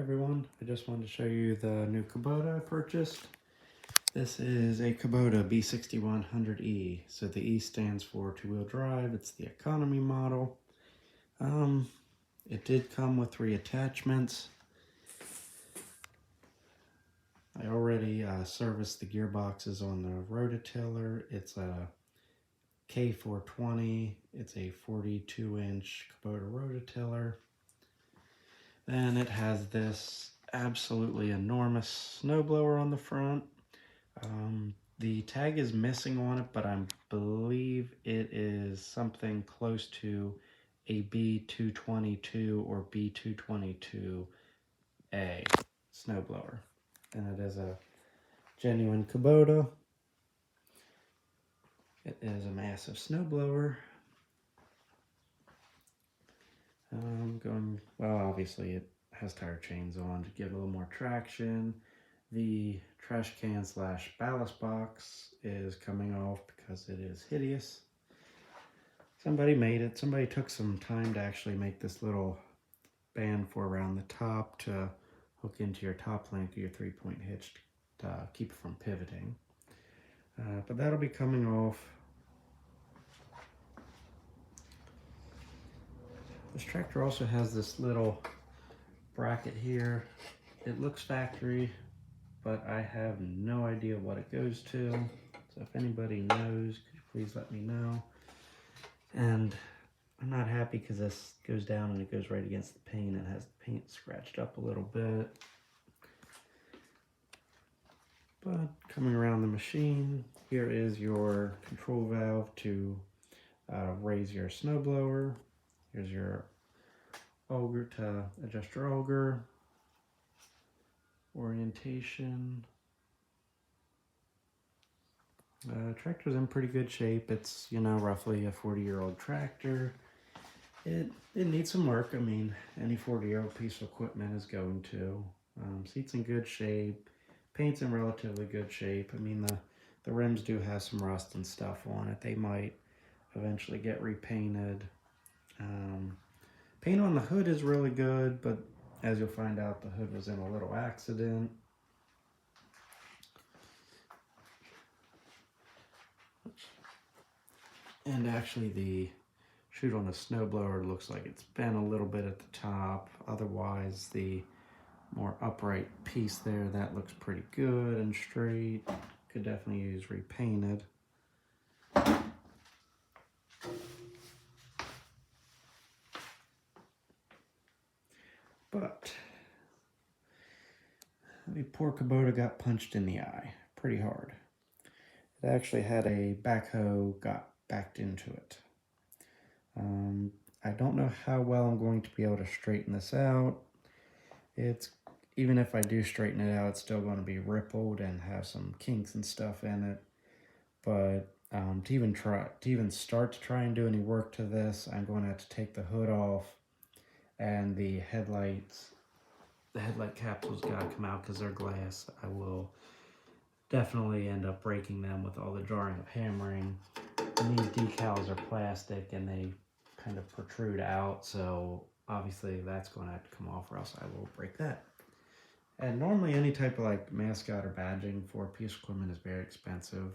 everyone, I just wanted to show you the new Kubota I purchased. This is a Kubota B6100E. So the E stands for two-wheel drive. It's the economy model. It did come with 3 attachments. I already serviced the gearboxes on the rototiller. It's a K420. It's a 42-inch Kubota rototiller. Then it has this absolutely enormous snowblower on the front. The tag is missing on it, but I believe it is something close to a B222 or B222A snowblower. And it is a genuine Kubota. It is a massive snowblower. Well, obviously it has tire chains on to give a little more traction. The trash can / ballast box is coming off because it is hideous. Somebody made it. Somebody took some time to actually make this little band for around the top to hook into your top link of your 3-point hitch to keep it from pivoting. But that'll be coming off. This tractor also has this little bracket here. It looks factory, but I have no idea what it goes to. So if anybody knows, could you please let me know? And I'm not happy because this goes down and it goes right against the paint and has the paint scratched up a little bit. But coming around the machine, here is your control valve to raise your snowblower. Here's your auger to adjust your auger. Orientation. Tractor's in pretty good shape. It's, roughly a 40-year-old tractor. It needs some work. I mean, any 40-year-old piece of equipment is going to. Seat's in good shape. Paint's in relatively good shape. I mean, the rims do have some rust and stuff on it. They might eventually get repainted. Paint on the hood is really good, but as you'll find out, the hood was in a little accident. And actually the chute on the snowblower looks like it's bent a little bit at the top. Otherwise, the more upright piece there, that looks pretty good and straight. Could definitely use repainted. But the poor Kubota got punched in the eye pretty hard. It actually had a backhoe got backed into it. I don't know how well I'm going to be able to straighten this out. Even if I do straighten it out, it's still going to be rippled and have some kinks and stuff in it. But to even start to try and do any work to this, I'm going to have to take the hood off, and the headlight capsules gotta come out because they're glass. I will definitely end up breaking them with all the jarring of hammering. And these decals are plastic and they kind of protrude out, so obviously that's going to have to come off or else I will break that. And normally any type of mascot or badging for a piece of equipment is very expensive.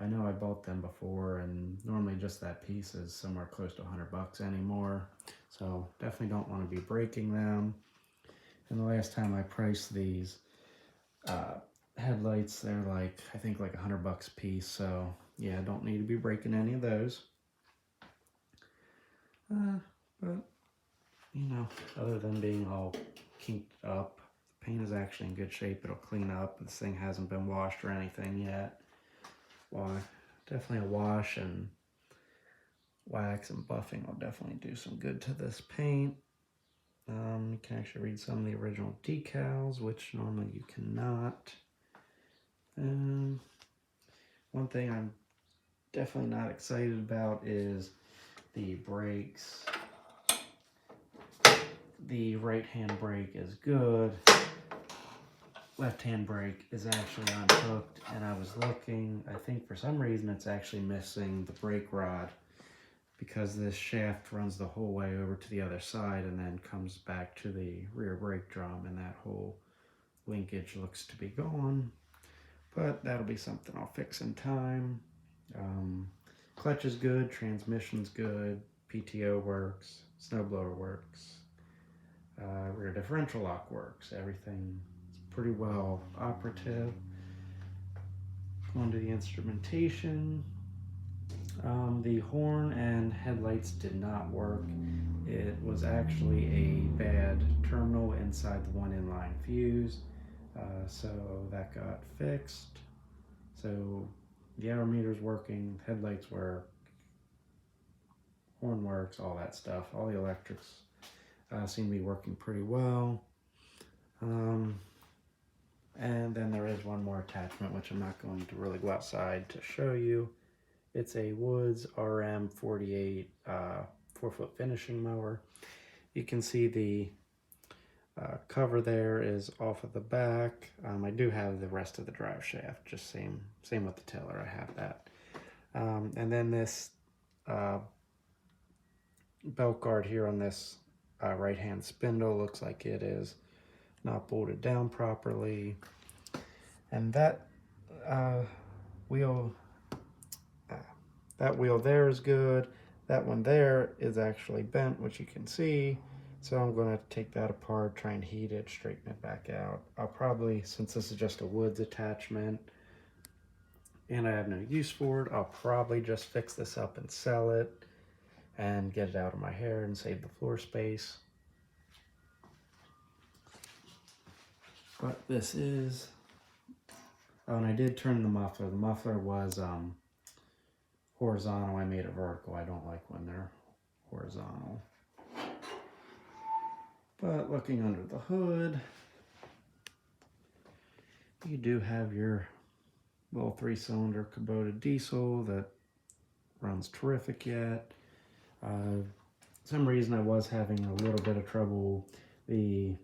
I know I bought them before, and normally just that piece is somewhere close to $100 anymore. So definitely don't want to be breaking them. And the last time I priced these headlights, they're I think $100 a piece. So yeah, I don't need to be breaking any of those. But other than being all kinked up, the paint is actually in good shape. It'll clean up. This thing hasn't been washed or anything yet. Well, definitely a wash and wax and buffing will definitely do some good to this paint. You can actually read some of the original decals, which normally you cannot. One thing I'm definitely not excited about is the brakes. The right-hand brake is good. Left-hand brake is actually unhooked, and I was looking, I think for some reason it's actually missing the brake rod, because this shaft runs the whole way over to the other side and then comes back to the rear brake drum, and that whole linkage looks to be gone. But that'll be something I'll fix in time. Clutch is good, transmission's good, PTO works, snowblower works, rear differential lock works. Everything is pretty well operative. Going to the instrumentation. The horn and headlights did not work. It was actually a bad terminal inside the one inline fuse. So that got fixed. So the hour meter's working, headlights work, horn works, all that stuff. All the electrics seem to be working pretty well. And then there is one more attachment, which I'm not going to really go outside to show you. It's a Woods RM48 4-foot finishing mower. You can see the cover there is off of the back. I do have the rest of the drive shaft, just same with the tiller, I have that. And then this belt guard here on this right hand spindle looks like it is not bolted down properly. And that wheel there is good. That one there is actually bent, which you can see. So I'm going to take that apart, try and heat it, straighten it back out. I'll probably, since this is just a Woods attachment and I have no use for it, I'll probably just fix this up and sell it and get it out of my hair and save the floor space. But this is, oh, and I did turn the muffler. The muffler was horizontal. I made it vertical. I don't like when they're horizontal. But looking under the hood, you do have your little 3-cylinder Kubota diesel that runs terrific yet. Some reason I was having a little bit of trouble. The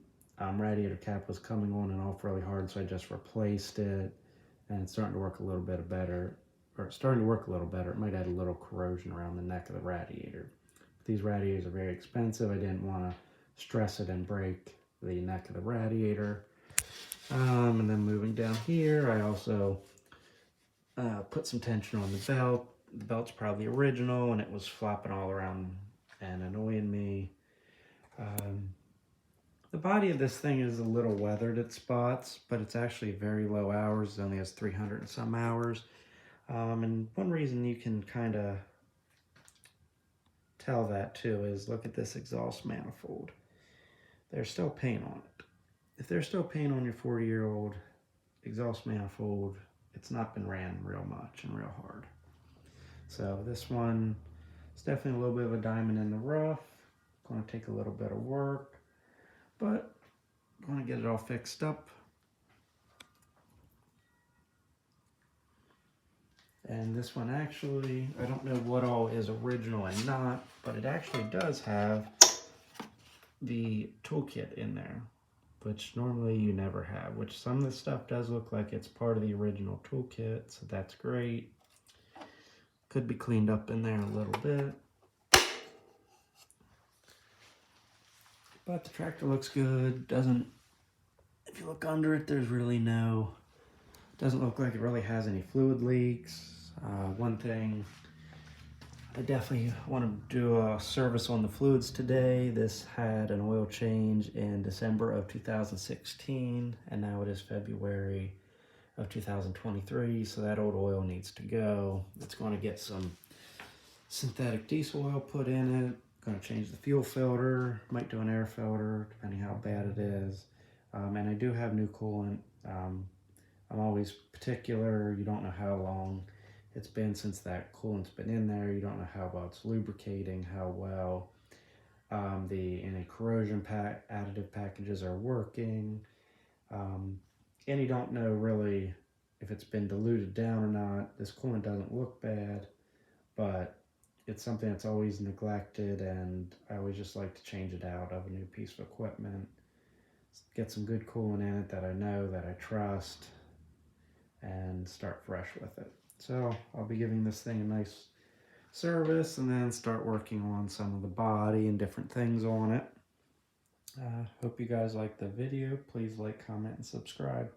radiator cap was coming on and off really hard, so I just replaced it, and it's starting to work a little bit better. It might add a little corrosion around the neck of the radiator. These radiators are very expensive. I didn't want to stress it and break the neck of the radiator. And then moving down here, I also put some tension on the belt. The belt's probably original, and it was flopping all around and annoying me. The body of this thing is a little weathered at spots, but it's actually very low hours. It only has 300 and some hours. And one reason you can kind of tell that too is look at this exhaust manifold. There's still paint on it. If there's still paint on your 40-year-old exhaust manifold, it's not been ran real much and real hard. So this one is definitely a little bit of a diamond in the rough. Going to take a little bit of work, but I'm going to get it all fixed up. And this one actually, I don't know what all is original and not, but it actually does have the toolkit in there, which normally you never have, which some of the stuff does look like it's part of the original toolkit, so that's great. Could be cleaned up in there a little bit. But the tractor looks good. If you look under it, there's really doesn't look like it really has any fluid leaks. One thing, I definitely want to do a service on the fluids today. This had an oil change in December of 2016, and now it is February of 2023, so that old oil needs to go. It's going to get some synthetic diesel oil put in it. Going to change the fuel filter, might do an air filter, depending how bad it is. And I do have new coolant. I'm always particular. You don't know how long it's been since that coolant's been in there. You don't know how well it's lubricating, how well the anti-corrosion additive packages are working. And you don't know really if it's been diluted down or not. This coolant doesn't look bad, but it's something that's always neglected, and I always just like to change it out of a new piece of equipment. Get some good coolant in it that I know, that I trust, and start fresh with it. So I'll be giving this thing a nice service and then start working on some of the body and different things on it. Hope you guys like the video. Please like, comment, and subscribe.